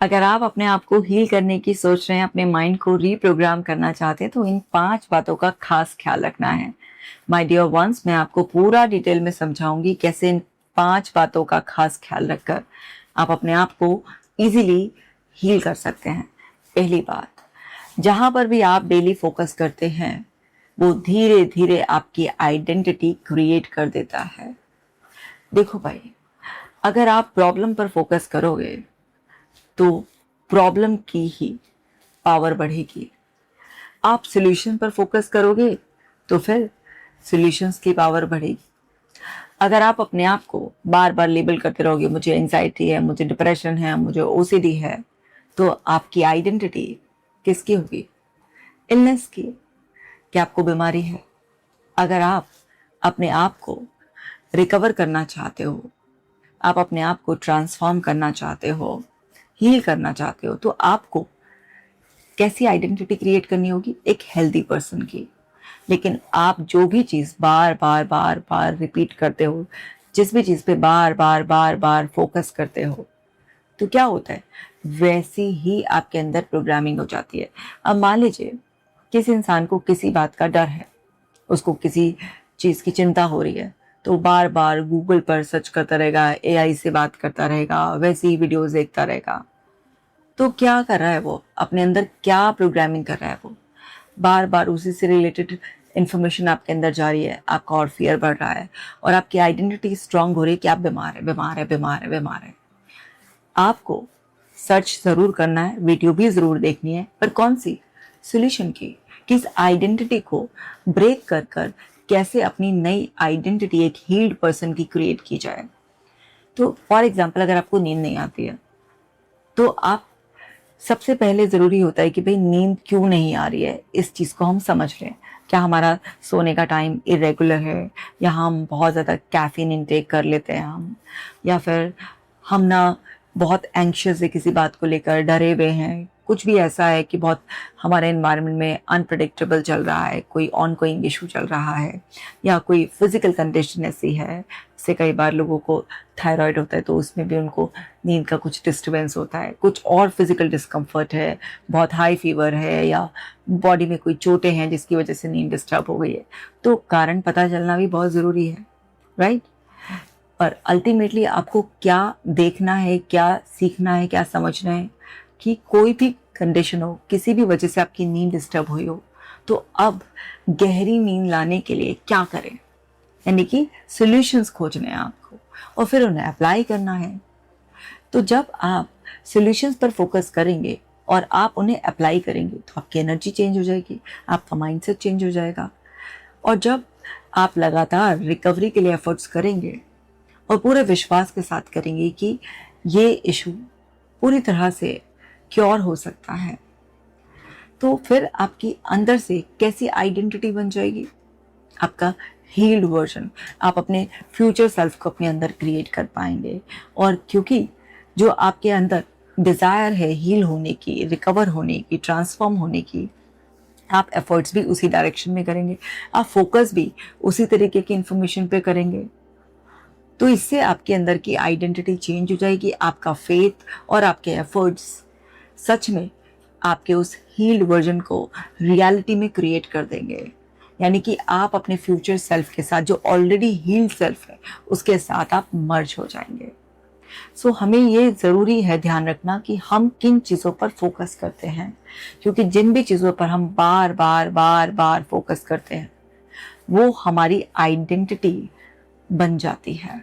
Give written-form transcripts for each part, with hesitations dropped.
अगर आप अपने आप को हील करने की सोच रहे हैं, अपने माइंड को रीप्रोग्राम करना चाहते हैं, तो इन 5 बातों का खास ख्याल रखना है। माय डियर वंस, मैं आपको पूरा डिटेल में समझाऊंगी कैसे इन 5 बातों का खास ख्याल रखकर आप अपने आप को इजीली हील कर सकते हैं। पहली बात, जहां पर भी आप डेली फोकस करते हैं वो धीरे धीरे आपकी आइडेंटिटी क्रिएट कर देता है। देखो भाई, अगर आप प्रॉब्लम पर फोकस करोगे तो प्रॉब्लम की ही पावर बढ़ेगी। आप सॉल्यूशन पर फोकस करोगे तो फिर सॉल्यूशंस की पावर बढ़ेगी। अगर आप अपने आप को बार बार लेबल करते रहोगे, मुझे एंजाइटी है, मुझे डिप्रेशन है, मुझे ओसीडी है, तो आपकी आइडेंटिटी किसकी होगी? इलनेस की। क्या आपको बीमारी है? अगर आप अपने आप को रिकवर करना चाहते हो, आप अपने आप को ट्रांसफॉर्म करना चाहते हो, हील करना चाहते हो, तो आपको कैसी आइडेंटिटी क्रिएट करनी होगी? एक हेल्दी पर्सन की। लेकिन आप जो भी चीज़ बार बार बार बार रिपीट करते हो, जिस भी चीज़ पे बार बार बार बार फोकस करते हो, तो क्या होता है? वैसी ही आपके अंदर प्रोग्रामिंग हो जाती है। अब मान लीजिए किसी इंसान को किसी बात का डर है, उसको किसी चीज़ की चिंता हो रही है, तो बार बार गूगल पर सर्च करता रहेगा, एआई से बात करता रहेगा, वैसी ही वीडियोस देखता रहेगा। तो क्या कर रहा है वो? अपने अंदर क्या प्रोग्रामिंग कर रहा है वो? बार बार उसी से रिलेटेड इंफॉर्मेशन आपके अंदर जा रही है, आपका और फियर बढ़ रहा है और आपकी आइडेंटिटी स्ट्रांग हो रही है कि आप बीमार है, बीमार है, बीमार है, बीमार है। आपको सर्च जरूर करना है, वीडियो भी जरूर देखनी है, पर कौन सी? सॉल्यूशन की। कि इस आइडेंटिटी को ब्रेक कर कर कैसे अपनी नई आइडेंटिटी एक हील्ड पर्सन की क्रिएट की जाए। तो फॉर एग्जाम्पल, अगर आपको नींद नहीं आती है तो आप सबसे पहले ज़रूरी होता है कि भाई नींद क्यों नहीं आ रही है, इस चीज़ को हम समझ लें। क्या हमारा सोने का टाइम इरेगुलर है, या हम बहुत ज़्यादा कैफीन इंटेक कर लेते हैं हम, या फिर हम ना बहुत एंग्शियस है किसी बात को लेकर, डरे हुए हैं, कुछ भी ऐसा है कि बहुत हमारे एनवायरनमेंट में अनप्रेडिक्टेबल चल रहा है, कोई ऑन गोइंग इशू चल रहा है, या कोई फिजिकल कंडीशन ऐसी है। जैसे कई बार लोगों को थायराइड होता है तो उसमें भी उनको नींद का कुछ डिस्टर्बेंस होता है, कुछ और फिजिकल डिस्कम्फर्ट है, बहुत हाई फीवर है, या बॉडी में कोई चोटें हैं जिसकी वजह से नींद डिस्टर्ब हो गई है। तो कारण पता चलना भी बहुत ज़रूरी है, राइट? पर अल्टीमेटली आपको क्या देखना है, क्या सीखना है, क्या समझना है कि कोई भी कंडीशन हो, किसी भी वजह से आपकी नींद डिस्टर्ब हुई हो, तो अब गहरी नींद लाने के लिए क्या करें? यानी कि सॉल्यूशंस खोजने हैं आपको और फिर उन्हें अप्लाई करना है। तो जब आप सॉल्यूशंस पर फोकस करेंगे और आप उन्हें अप्लाई करेंगे तो आपकी एनर्जी चेंज हो जाएगी, आपका माइंडसेट चेंज हो जाएगा। और जब आप लगातार रिकवरी के लिए एफर्ट्स करेंगे और पूरे विश्वास के साथ करेंगे कि ये इशू पूरी तरह से क्योर हो सकता है, तो फिर आपकी अंदर से कैसी आइडेंटिटी बन जाएगी? आपका हील्ड वर्जन। आप अपने फ्यूचर सेल्फ को अपने अंदर क्रिएट कर पाएंगे। और क्योंकि जो आपके अंदर डिज़ायर है हील होने की, रिकवर होने की, ट्रांसफॉर्म होने की, आप एफर्ट्स भी उसी डायरेक्शन में करेंगे, आप फोकस भी उसी तरीके की इंफॉर्मेशन पे करेंगे। तो इससे आपके अंदर की आइडेंटिटी चेंज हो जाएगी। आपका फेथ और आपके एफर्ट्स सच में आपके उस हील्ड वर्जन को रियलिटी में क्रिएट कर देंगे। यानी कि आप अपने फ्यूचर सेल्फ के साथ, जो ऑलरेडी हील्ड सेल्फ है, उसके साथ आप मर्ज हो जाएंगे। सो हमें ये ज़रूरी है ध्यान रखना कि हम किन चीज़ों पर फोकस करते हैं, क्योंकि जिन भी चीज़ों पर हम बार बार बार बार फोकस करते हैं वो हमारी आइडेंटिटी बन जाती है।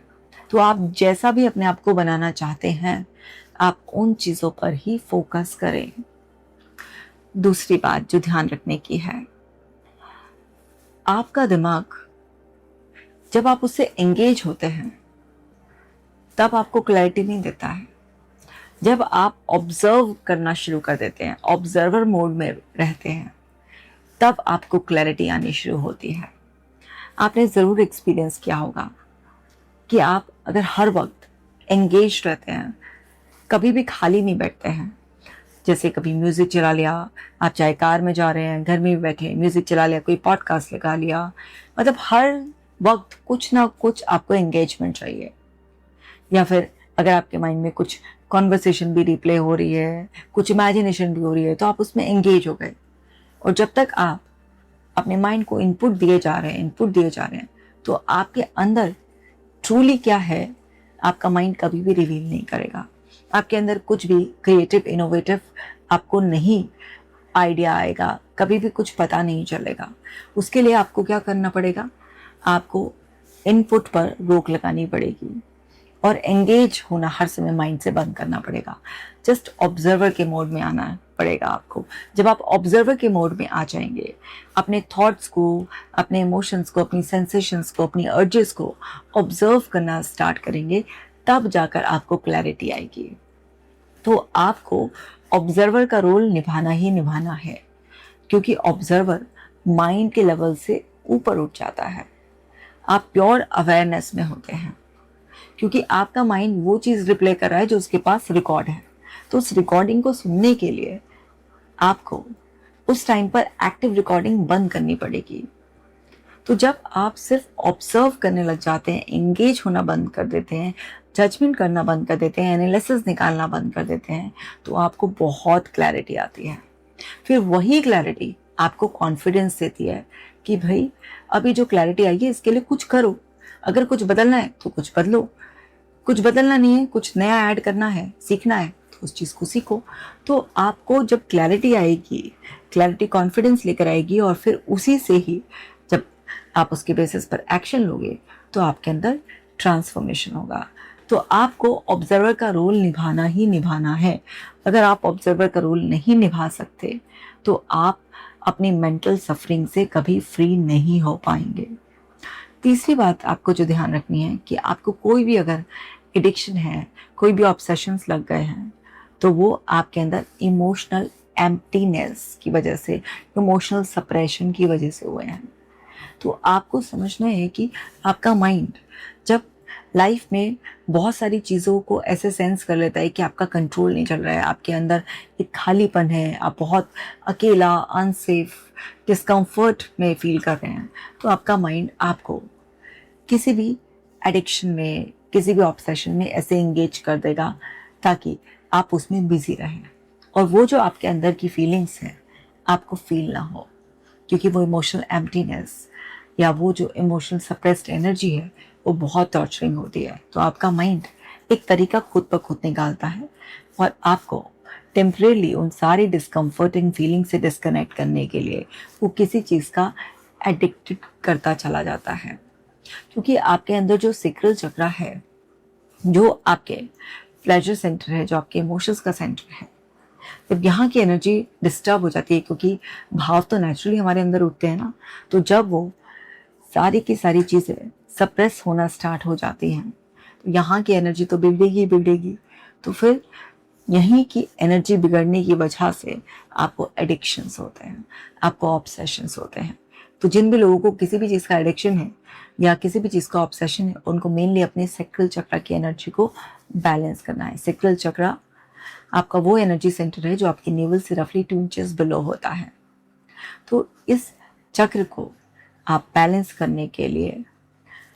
तो आप जैसा भी अपने आप को बनाना चाहते हैं, आप उन चीज़ों पर ही फोकस करें। दूसरी बात जो ध्यान रखने की है, आपका दिमाग जब आप उससे एंगेज होते हैं तब आपको क्लैरिटी नहीं देता है। जब आप ऑब्जर्व करना शुरू कर देते हैं, ऑब्जर्वर मोड में रहते हैं, तब आपको क्लैरिटी आनी शुरू होती है। आपने ज़रूर एक्सपीरियंस किया होगा कि आप अगर हर वक्त एंगेज रहते हैं, कभी भी खाली नहीं बैठते हैं। जैसे कभी म्यूज़िक चला लिया, आप चाहे कार में जा रहे हैं, घर में भी बैठे म्यूज़िक चला लिया, कोई पॉडकास्ट लगा लिया, मतलब हर वक्त कुछ ना कुछ आपको एंगेजमेंट चाहिए। या फिर अगर आपके माइंड में कुछ कॉन्वर्सेशन भी रिप्ले हो रही है, कुछ इमेजिनेशन भी हो रही है, तो आप उसमें एंगेज हो गए। और जब तक आप अपने माइंड को इनपुट दिए जा रहे हैं, तो आपके अंदर ट्रूली क्या है आपका माइंड कभी भी रिवील नहीं करेगा। आपके अंदर कुछ भी क्रिएटिव इनोवेटिव आपको नहीं आइडिया आएगा, कभी भी कुछ पता नहीं चलेगा। उसके लिए आपको क्या करना पड़ेगा, आपको इनपुट पर रोक लगानी पड़ेगी और एंगेज होना हर समय माइंड से बंद करना पड़ेगा। जस्ट ऑब्जर्वर के मोड में आना पड़ेगा आपको। जब आप ऑब्जर्वर के मोड में आ जाएंगे, अपने थॉट्स को, अपने इमोशंस को, अपनी सेंसेशंस को, अपनी अर्जेस को ऑब्जर्व करना स्टार्ट करेंगे, तब जाकर आपको क्लैरिटी आएगी। तो आपको ऑब्जर्वर का रोल निभाना ही निभाना है, क्योंकि ऑब्जर्वर माइंड के लेवल से ऊपर उठ जाता है। आप प्योर अवेयरनेस में होते हैं, क्योंकि आपका माइंड वो चीज़ रिप्ले कर रहा है जो उसके पास रिकॉर्ड है। तो उस रिकॉर्डिंग को सुनने के लिए आपको उस टाइम पर एक्टिव रिकॉर्डिंग बंद करनी पड़ेगी। तो जब आप सिर्फ ऑब्जर्व करने लग जाते हैं, एंगेज होना बंद कर देते हैं, जजमेंट करना बंद कर देते हैं, एनालिसिस निकालना बंद कर देते हैं, तो आपको बहुत क्लैरिटी आती है। फिर वही क्लैरिटी आपको कॉन्फिडेंस देती है कि भाई अभी जो क्लैरिटी आई है इसके लिए कुछ करो। अगर कुछ बदलना है तो कुछ बदलो, कुछ बदलना नहीं है, कुछ नया ऐड करना है, सीखना है, तो उस चीज़ को सीखो। तो आपको जब क्लैरिटी आएगी, क्लैरिटी कॉन्फिडेंस लेकर आएगी, और फिर उसी से ही जब आप उसके बेसिस पर एक्शन लोगे तो आपके अंदर ट्रांसफॉर्मेशन होगा। तो आपको ऑब्जर्वर का रोल निभाना ही निभाना है। अगर आप ऑब्जर्वर का रोल नहीं निभा सकते तो आप अपनी मेंटल सफरिंग से कभी फ्री नहीं हो पाएंगे। तीसरी बात आपको जो ध्यान रखनी है कि आपको कोई भी अगर एडिक्शन है, कोई भी ऑब्सेशंस लग गए हैं, तो वो आपके अंदर इमोशनल एम्प्टीनेस की वजह से, इमोशनल सप्रेशन की वजह से हुए हैं। तो आपको समझना है कि आपका माइंड जब लाइफ में बहुत सारी चीज़ों को ऐसे सेंस कर लेता है कि आपका कंट्रोल नहीं चल रहा है, आपके अंदर एक खालीपन है, आप बहुत अकेला, अनसेफ, डिस्कम्फर्ट में फील कर रहे हैं, तो आपका माइंड आपको किसी भी एडिक्शन में, किसी भी ऑब्सेशन में ऐसे इंगेज कर देगा ताकि आप उसमें बिजी रहें, और वो जो आपके अंदर की फीलिंग्स हैं आपको फील ना हो, क्योंकि वो इमोशनल एम्प्टीनेस या वो जो इमोशनल सप्रेस्ड एनर्जी है वो बहुत टॉर्चरिंग होती है। तो आपका माइंड एक तरीका खुद ब खुद निकालता है और आपको टेम्परेली उन सारी डिस्कम्फर्टिंग फीलिंग से डिस्कनेक्ट करने के लिए वो किसी चीज़ का एडिक्टेड करता चला जाता है। क्योंकि आपके अंदर जो सेक्रल चक्र है, जो आपके प्लेजर सेंटर है, जो आपके इमोशंस का सेंटर है, जब यहाँ की एनर्जी डिस्टर्ब हो जाती है, क्योंकि भाव तो नेचुरली हमारे अंदर उठते हैं ना, तो जब वो सारी की सारी चीज़ें सप्रेस होना स्टार्ट हो जाती हैं तो यहाँ की एनर्जी तो बिगड़ेगी। तो फिर यहीं की एनर्जी बिगड़ने की वजह से आपको एडिक्शंस होते हैं, आपको ऑब्सेशंस होते हैं। तो जिन भी लोगों को किसी भी चीज़ का एडिक्शन है या किसी भी चीज़ का ऑब्सेशन है, उनको मेनली अपने सेक्रल चक्र की एनर्जी को बैलेंस करना है। सेक्रल चक्र आपका वो एनर्जी सेंटर है जो आपकी नेवल से रफली 2 इंचेस बिलो होता है। तो इस चक्र को आप बैलेंस करने के लिए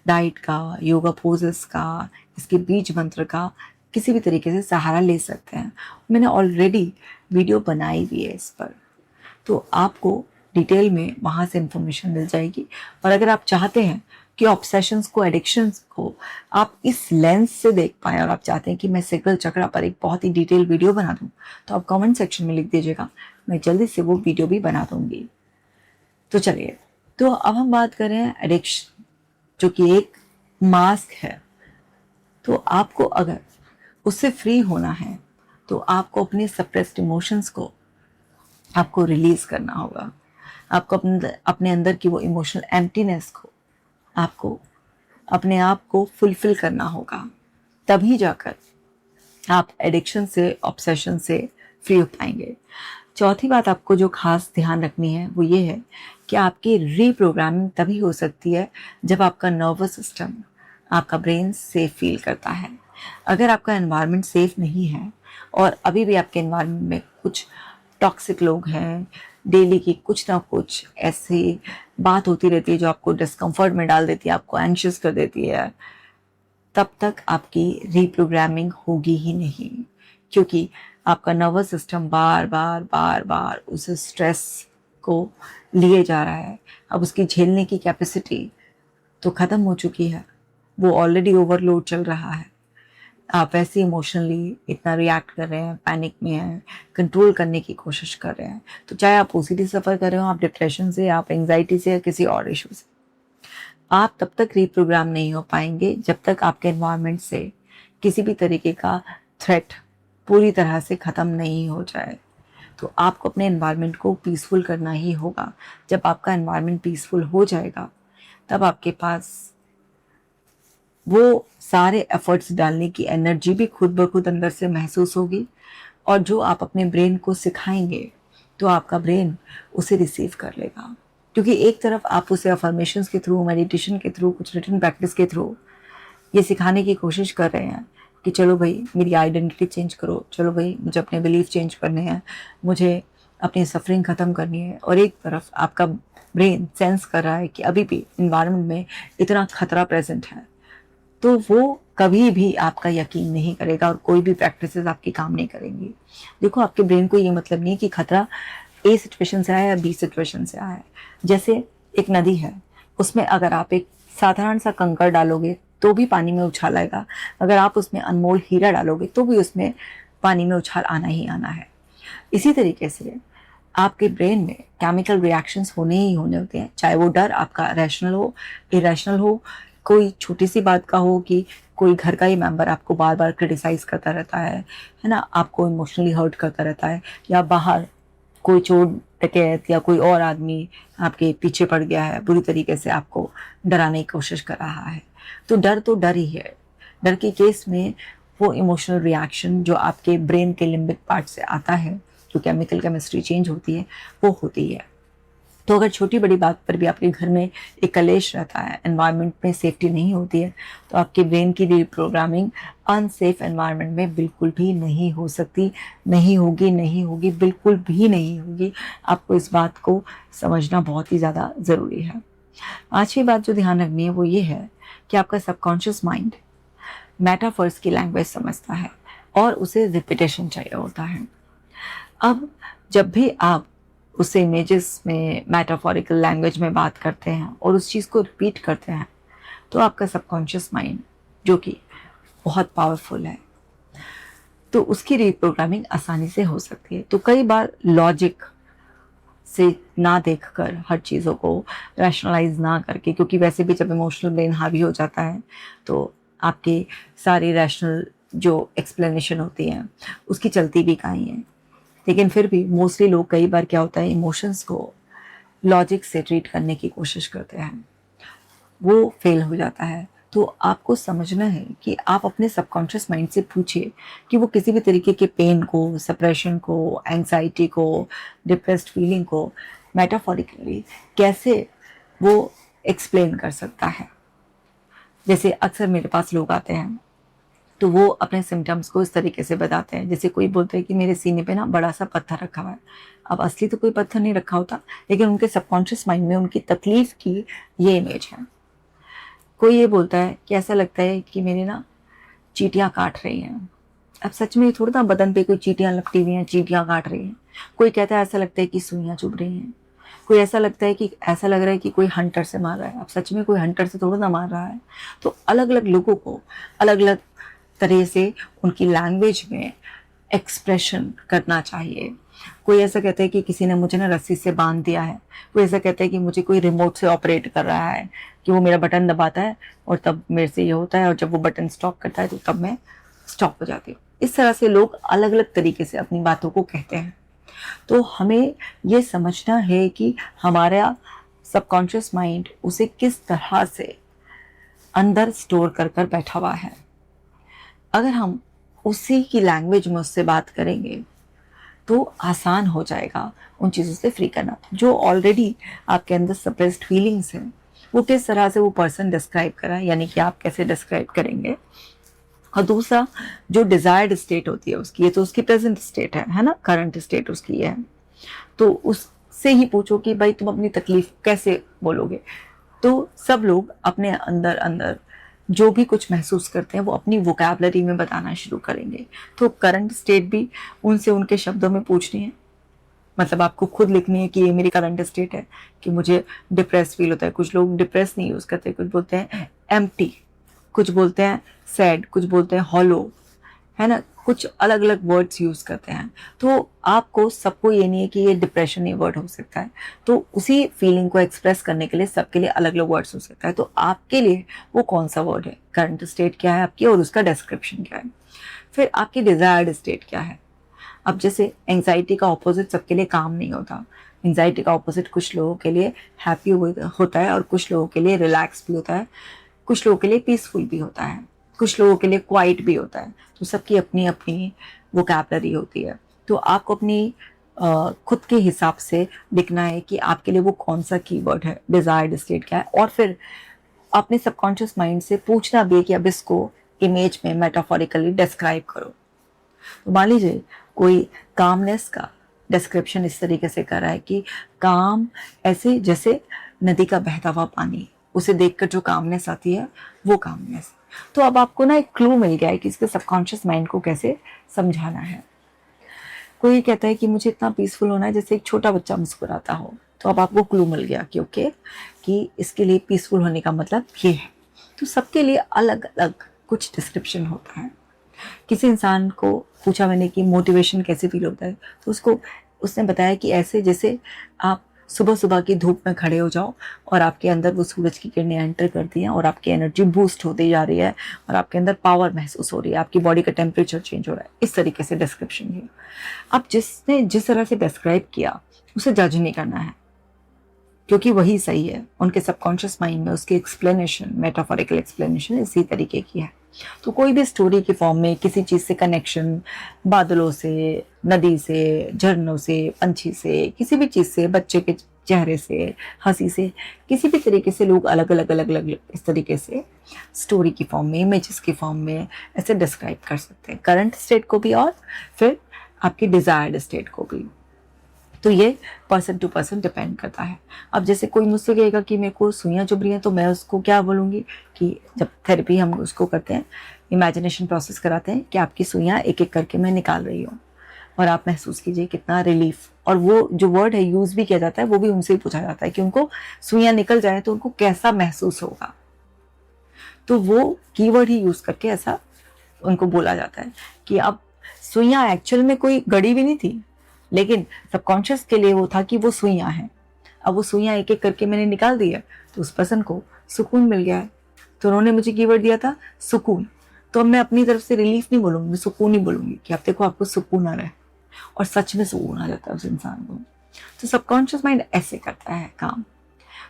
डाइट का, योगा पोजेस का, इसके बीज मंत्र का किसी भी तरीके से सहारा ले सकते हैं। मैंने ऑलरेडी वीडियो बनाई भी है इस पर, तो आपको डिटेल में वहाँ से इंफॉर्मेशन मिल जाएगी। और अगर आप चाहते हैं कि ऑब्सेशंस को, एडिक्शंस को आप इस लेंस से देख पाएँ और आप चाहते हैं कि मैं सेक्रल चक्र पर एक बहुत ही डिटेल वीडियो बना दूँ, तो आप कमेंट सेक्शन में लिख दीजिएगा, मैं जल्दी से वो वीडियो भी बना दूँगी। तो चलिए, तो अब हम बात करें एडिक्शन, जो कि एक मास्क है। तो आपको अगर उससे फ्री होना है तो आपको अपने सप्रेस्ड इमोशंस को आपको रिलीज करना होगा। आपको अपने अंदर की वो इमोशनल एम्प्टीनेस को आपको अपने आप को फुलफिल करना होगा, तभी जाकर आप एडिक्शन से, ऑब्सेशन से फ्री हो पाएंगे। चौथी बात आपको जो खास ध्यान रखनी है वो ये है कि आपकी रीप्रोग्रामिंग तभी हो सकती है जब आपका नर्वस सिस्टम, आपका ब्रेन सेफ फील करता है। अगर आपका एनवायरनमेंट सेफ नहीं है और अभी भी आपके एनवायरनमेंट में कुछ टॉक्सिक लोग हैं, डेली की कुछ ना कुछ ऐसी बात होती रहती है जो आपको डिस्कम्फर्ट में डाल देती है, आपको एंग्शियस कर देती है, तब तक आपकी रीप्रोग्रामिंग होगी ही नहीं। क्योंकि आपका नर्वस सिस्टम बार बार बार बार उस स्ट्रेस को लिए जा रहा है। अब उसकी झेलने की कैपेसिटी तो ख़त्म हो चुकी है, वो ऑलरेडी ओवरलोड चल रहा है। आप वैसे इमोशनली इतना रिएक्ट कर रहे हैं, पैनिक में हैं, कंट्रोल करने की कोशिश कर रहे हैं। तो चाहे आप ओसीडी सफ़र कर रहे हो, आप डिप्रेशन से, आप एंग्जाइटी से या किसी और इशू से, आप तब तक रीप्रोग्राम नहीं हो पाएंगे जब तक आपके एनवायरनमेंट से किसी भी तरीके का थ्रेट पूरी तरह से ख़त्म नहीं हो जाए। तो आपको अपने एनवायरनमेंट को पीसफुल करना ही होगा। जब आपका एनवायरनमेंट पीसफुल हो जाएगा तब आपके पास वो सारे एफर्ट्स डालने की एनर्जी भी खुद ब खुद अंदर से महसूस होगी, और जो आप अपने ब्रेन को सिखाएंगे तो आपका ब्रेन उसे रिसीव कर लेगा। क्योंकि एक तरफ आप उसे अफर्मेशंस के थ्रू, मेडिटेशन के थ्रू, कुछ रिटन प्रैक्टिस के थ्रू ये सिखाने की कोशिश कर रहे हैं कि चलो भाई मेरी आइडेंटिटी चेंज करो, चलो भाई मुझे अपने बिलीफ चेंज करने हैं, मुझे अपनी सफरिंग ख़त्म करनी है। और एक तरफ आपका ब्रेन सेंस कर रहा है कि अभी भी इन्वायरमेंट में इतना खतरा प्रेजेंट है, तो वो कभी भी आपका यकीन नहीं करेगा और कोई भी प्रैक्टिसेस आपकी काम नहीं करेंगी। देखो, आपके ब्रेन को ये मतलब नहीं कि खतरा ए सिचुएशन से आया या बी सिचुएशन से आया है। जैसे एक नदी है, उसमें अगर आप एक साधारण सा कंकड़ डालोगे तो भी पानी में उछाल आएगा, अगर आप उसमें अनमोल हीरा डालोगे तो भी उसमें पानी में उछाल आना ही आना है। इसी तरीके से आपके ब्रेन में केमिकल रिएक्शंस होने ही होने होते हैं, चाहे वो डर आपका रैशनल हो, इरेशनल हो, कोई छोटी सी बात का हो कि कोई घर का ही मेंबर आपको बार बार क्रिटिसाइज करता रहता है ना, आपको इमोशनली हर्ट करता रहता है, या बाहर कोई चोर डकैत या कोई और आदमी आपके पीछे पड़ गया है, बुरी तरीके से आपको डराने की कोशिश कर रहा है। तो डर ही है। डर के केस में वो इमोशनल रिएक्शन जो आपके ब्रेन के लिम्बिक पार्ट से आता है, जो केमिकल केमिस्ट्री चेंज होती है, वो होती है। तो अगर छोटी बड़ी बात पर भी आपके घर में एक कलेश रहता है, एनवायरनमेंट में सेफ्टी नहीं होती है, तो आपके ब्रेन की रीप्रोग्रामिंग अनसेफ एनवायरनमेंट में बिल्कुल भी नहीं हो सकती, नहीं होगी, बिल्कुल भी नहीं होगी। आपको इस बात को समझना बहुत ही ज़्यादा ज़रूरी है। पांचवी बात जो ध्यान रखनी है वो ये है कि आपका सबकॉन्शियस माइंड मेटाफर्स की लैंग्वेज समझता है और उसे रिपीटेशन चाहिए होता है। अब जब भी आप उससे इमेजेस में मेटाफोरिकल लैंग्वेज में बात करते हैं और उस चीज़ को रिपीट करते हैं, तो आपका सबकॉन्शियस माइंड, जो कि बहुत पावरफुल है, तो उसकी रीप्रोग्रामिंग आसानी से हो सकती है। तो कई बार लॉजिक से ना देखकर, हर चीज़ों को रैशनलाइज ना करके, क्योंकि वैसे भी जब इमोशनल ब्रेन हावी हो जाता है तो आपकी सारी रैशनल जो एक्सप्लेनेशन होती है उसकी चलती भी कहीं है। लेकिन फिर भी मोस्टली लोग, कई बार क्या होता है, इमोशंस को लॉजिक से ट्रीट करने की कोशिश करते हैं, वो फेल हो जाता है। तो आपको समझना है कि आप अपने सबकॉन्शियस माइंड से पूछिए कि वो किसी भी तरीके के पेन को, सप्रेशन को, एंग्जाइटी को, डिप्रेस्ड फीलिंग को मेटाफोरिकली कैसे वो एक्सप्लेन कर सकता है। जैसे अक्सर मेरे पास लोग आते हैं तो वो अपने सिम्टम्स को इस तरीके से बताते हैं, जैसे कोई बोलता है कि मेरे सीने पे ना बड़ा सा पत्थर रखा हुआ है। अब असली तो कोई पत्थर नहीं रखा होता, लेकिन उनके सबकॉन्शियस माइंड में उनकी तकलीफ की ये इमेज है। कोई ये बोलता है कि ऐसा लगता है कि मेरे ना चींटियाँ काट रही हैं। अब सच में थोड़ा ना बदन पे कोई चींटियाँ लपटी हुई हैं, चींटियाँ काट रही हैं। कोई कहता है ऐसा लगता है कि सुइयाँ चुभ रही हैं। कोई ऐसा लगता है कि ऐसा लग रहा है कि कोई हंटर से मार रहा है। अब सच में कोई हंटर से थोड़ा ना मार रहा है। तो अलग अलग लोगों को अलग अलग तरह से उनकी लैंग्वेज में एक्सप्रेशन करना चाहिए। कोई ऐसा कहता है कि किसी ने मुझे ना रस्सी से बांध दिया है, कोई ऐसा कहता है कि मुझे कोई रिमोट से ऑपरेट कर रहा है, कि वो मेरा बटन दबाता है और तब मेरे से ये होता है, और जब वो बटन स्टॉप करता है तो तब मैं स्टॉप हो जाती हूँ। इस तरह से लोग अलग अलग तरीके से अपनी बातों को कहते हैं। तो हमें ये समझना है कि हमारा सबकॉन्शियस माइंड उसे किस तरह से अंदर स्टोर कर कर बैठा हुआ है। अगर हम उसी की लैंग्वेज में उससे बात करेंगे तो आसान हो जाएगा उन चीज़ों से फ्री करना। जो ऑलरेडी आपके अंदर सप्रेस्ड फीलिंग्स हैं, वो किस तरह से वो पर्सन डिस्क्राइब करा है, यानी कि आप कैसे डिस्क्राइब करेंगे। और दूसरा, जो डिजायर्ड स्टेट होती है उसकी, ये तो उसकी प्रेजेंट स्टेट है ना, करंट स्टेट उसकी है। तो उससे ही पूछो कि भाई तुम अपनी तकलीफ कैसे बोलोगे। तो सब लोग अपने अंदर अंदर जो भी कुछ महसूस करते हैं वो अपनी वोकैबलरी में बताना शुरू करेंगे। तो करंट स्टेट भी उनसे उनके शब्दों में पूछनी है, मतलब आपको खुद लिखनी है कि ये मेरी करंट स्टेट है कि मुझे डिप्रेस फील होता है। कुछ लोग डिप्रेस नहीं यूज़ करते, कुछ बोलते हैं एम्प्टी, कुछ बोलते हैं सैड, कुछ बोलते हैं हॉलो, है ना, कुछ अलग अलग वर्ड्स यूज़ करते हैं। तो आपको सबको ये नहीं है कि ये डिप्रेशन ये वर्ड हो सकता है, तो उसी फीलिंग को एक्सप्रेस करने के लिए सबके लिए अलग अलग वर्ड्स हो सकता है। तो आपके लिए वो कौन सा वर्ड है, करंट स्टेट क्या है आपकी और उसका डिस्क्रिप्शन क्या है। फिर आपकी डिज़ायर्ड स्टेट क्या है। अब जैसे एंजाइटी का ऑपोजिट सबके लिए काम नहीं होता। एंजाइटी का ऑपोजिट कुछ लोगों के लिए हैप्पी होता है और कुछ लोगों के लिए रिलैक्स भी होता है, कुछ लोगों के लिए पीसफुल भी होता है, कुछ लोगों के लिए क्वाइट भी होता है। तो सबकी अपनी अपनी वोकैबलरी होती है। तो आपको अपनी खुद के हिसाब से लिखना है कि आपके लिए वो कौन सा कीवर्ड है, डिजायर्ड स्टेट क्या है, और फिर अपने सबकॉन्शियस माइंड से पूछना भी है कि अब इसको इमेज में मेटाफोरिकली डिस्क्राइब करो। तो मान लीजिए कोई कामनेस का डिस्क्रिप्शन इस तरीके से कर रहा है कि काम ऐसे जैसे नदी का बहता हुआ पानी, उसे देखकर जो कामनेस आती है वो कामनेस। तो अब आपको ना एक क्लू मिल गया है कि इसके सबकॉन्शियस माइंड को कैसे समझाना है। कोई कहता है कि मुझे इतना पीसफुल होना है जैसे एक छोटा बच्चा मुस्कुराता हो, तो अब आपको क्लू मिल गया कि ओके कि इसके लिए पीसफुल होने का मतलब ये है। तो सबके लिए अलग अलग कुछ डिस्क्रिप्शन होता है। किसी इंसान को पूछा मैंने कि मोटिवेशन कैसे फील होता है, तो उसने बताया कि ऐसे जैसे आप सुबह सुबह की धूप में खड़े हो जाओ और आपके अंदर वो सूरज की किरणें एंटर करती हैं और आपकी एनर्जी बूस्ट होती जा रही है और आपके अंदर पावर महसूस हो रही है, आपकी बॉडी का टेम्परेचर चेंज हो रहा है। इस तरीके से डिस्क्रिप्शन है। अब जिसने जिस तरह से डिस्क्राइब किया उसे जज नहीं करना है, क्योंकि वही सही है। उनके सबकॉन्शियस माइंड में उसकी एक्सप्लेनेशन, मेटाफोरिकल एक्सप्लेनेशन इसी तरीके की है। तो कोई भी स्टोरी के फॉर्म में किसी चीज़ से कनेक्शन, बादलों से, नदी से, झरनों से, पंछी से, किसी भी चीज़ से, बच्चे के चेहरे से, हंसी से, किसी भी तरीके से लोग अलग अलग अलग अलग इस तरीके से स्टोरी की फॉर्म में, इमेजेस की फॉर्म में ऐसे डिस्क्राइब कर सकते हैं करंट स्टेट को भी और फिर आपकी डिज़ायर्ड स्टेट को भी। तो ये पर्सन टू पर्सन डिपेंड करता है। अब जैसे कोई मुझसे कहेगा कि मेरे को सुइयाँ चुभ रही हैं, तो मैं उसको क्या बोलूँगी कि जब थेरेपी हम उसको करते हैं, इमेजिनेशन प्रोसेस कराते हैं कि आपकी सुइयाँ एक एक करके मैं निकाल रही हूँ और आप महसूस कीजिए कितना रिलीफ। और वो जो वर्ड है यूज़ भी किया जाता है, वो भी उनसे ही पूछा जाता है कि उनको सुइयाँ निकल जाए तो उनको कैसा महसूस होगा। तो वो कीवर्ड ही यूज़ करके ऐसा उनको बोला जाता है कि अब सुइयाँ एक्चुअल में कोई गड़ी भी नहीं थी, लेकिन सबकॉन्शियस के लिए वो था कि वो सुइयाँ हैं। अब वो सुइयाँ एक एक करके मैंने निकाल दी है तो उस पर्सन को सुकून मिल गया है। तो उन्होंने मुझे कीवर्ड दिया था सुकून, तो अब मैं अपनी तरफ से रिलीफ नहीं बोलूँगी, मैं सुकून ही बोलूँगी कि आप देखो आपको सुकून आ रहा है, और सच में सुकून आ जाता है उस इंसान को। तो सबकॉन्शियस माइंड ऐसे करता है काम।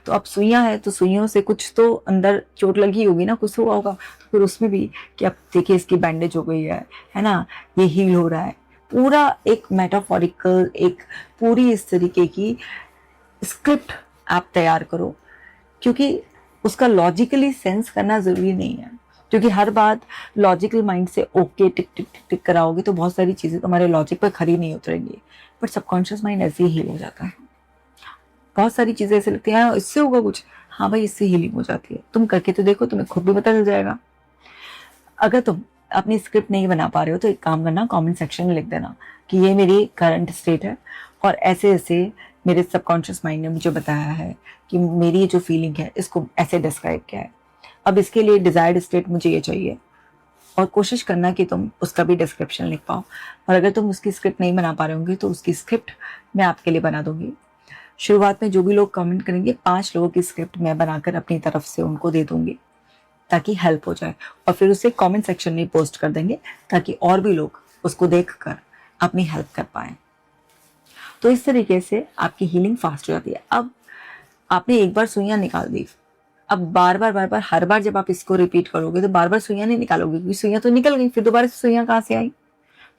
तो अब सुइयाँ है तो सुइयों से कुछ तो अंदर चोट लगी होगी ना, कुछ हुआ होगा, तो फिर उसमें भी कि अब देखिए इसकी बैंडेज हो गई है ना, ये हील हो रहा है। पूरा एक मेटाफोरिकल, एक पूरी इस तरीके की स्क्रिप्ट आप तैयार करो, क्योंकि उसका लॉजिकली सेंस करना ज़रूरी नहीं है। क्योंकि हर बात लॉजिकल माइंड से ओके टिक टिक टिक टिक कराओगे तो बहुत सारी चीज़ें तुम्हारे लॉजिक पर खरी नहीं उतरेंगी, बट सबकॉन्शियस माइंड ऐसे ही हील हो जाता है। बहुत सारी चीज़ें ऐसे लगती हैं इससे होगा कुछ, हाँ भाई इससे हीलिंग हो जाती है। तुम करके तो देखो, तुम्हें खुद भी पता चल जाएगा। अगर तुम अपनी स्क्रिप्ट नहीं बना पा रहे हो तो एक काम करना, कमेंट सेक्शन में लिख देना कि ये मेरी करंट स्टेट है और ऐसे ऐसे मेरे सबकॉन्शियस माइंड ने मुझे बताया है कि मेरी जो फीलिंग है इसको ऐसे डिस्क्राइब किया है। अब इसके लिए डिज़ायर्ड स्टेट मुझे ये चाहिए, और कोशिश करना कि तुम उसका भी डिस्क्रिप्शन लिख पाओ। और अगर तुम उसकी स्क्रिप्ट नहीं बना पा रहे होंगे तो उसकी स्क्रिप्ट मैं आपके लिए बना दूंगी। शुरुआत में जो भी लोग कमेंट करेंगे 5 लोगों की स्क्रिप्ट मैं बनाकर अपनी तरफ से उनको दे दूंगी ताकि हेल्प हो जाए, और फिर उसे कमेंट सेक्शन में पोस्ट कर देंगे ताकि और भी लोग उसको देखकर अपनी हेल्प कर पाएं। तो इस तरीके से आपकी हीलिंग फास्ट हो जाती है। अब आपने एक बार सुइयां निकाल दी, अब बार बार हर बार जब आप इसको रिपीट करोगे तो बार बार सुइयां नहीं निकालोगे, क्योंकि सुइयां तो निकल गई, फिर दोबारा से सुइयां कहाँ से आई।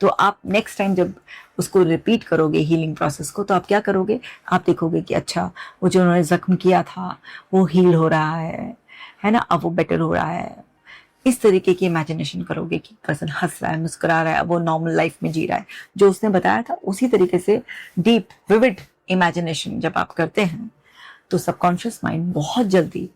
तो आप नेक्स्ट टाइम जब उसको रिपीट करोगे हीलिंग प्रोसेस को, तो आप क्या करोगे, आप देखोगे कि अच्छा वो जो उन्होंने जख्म किया था वो हील हो रहा है ना, अब वो बेटर हो रहा है। इस तरीके की इमेजिनेशन करोगे कि पर्सन हंस रहा है, मुस्कुरा रहा है, अब वो नॉर्मल लाइफ में जी रहा है जो उसने बताया था। उसी तरीके से डीप विविड इमेजिनेशन जब आप करते हैं तो सबकॉन्शियस माइंड बहुत जल्दी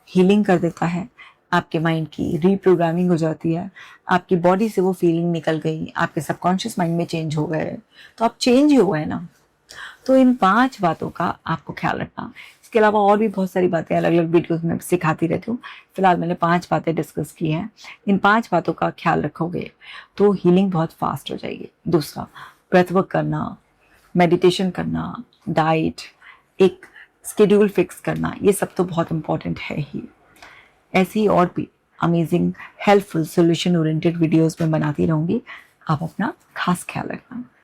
हीलिंग कर देता है आपके माइंड की रीप्रोग्रामिंग हो जाती है, आपकी बॉडी से वो फीलिंग निकल गई, आपके सबकॉन्शियस माइंड में चेंज हो गए, तो आप चेंज ही हो गए ना। तो इन 5 बातों का आपको ख्याल रखना। इसके अलावा और भी बहुत सारी बातें अलग अलग वीडियोस में सिखाती रहती हूँ। फिलहाल मैंने 5 बातें डिस्कस की हैं। इन 5 बातों का ख्याल रखोगे तो हीलिंग बहुत फास्ट हो जाएगी। दूसरा, ब्रेथ वर्क करना, मेडिटेशन करना, डाइट, एक स्केड्यूल फिक्स करना, ये सब तो बहुत इंपॉर्टेंट है ही। ऐसी और भी amazing helpful solution oriented videos में बनाती रहूँगी। आप अपना खास ख्याल रखना।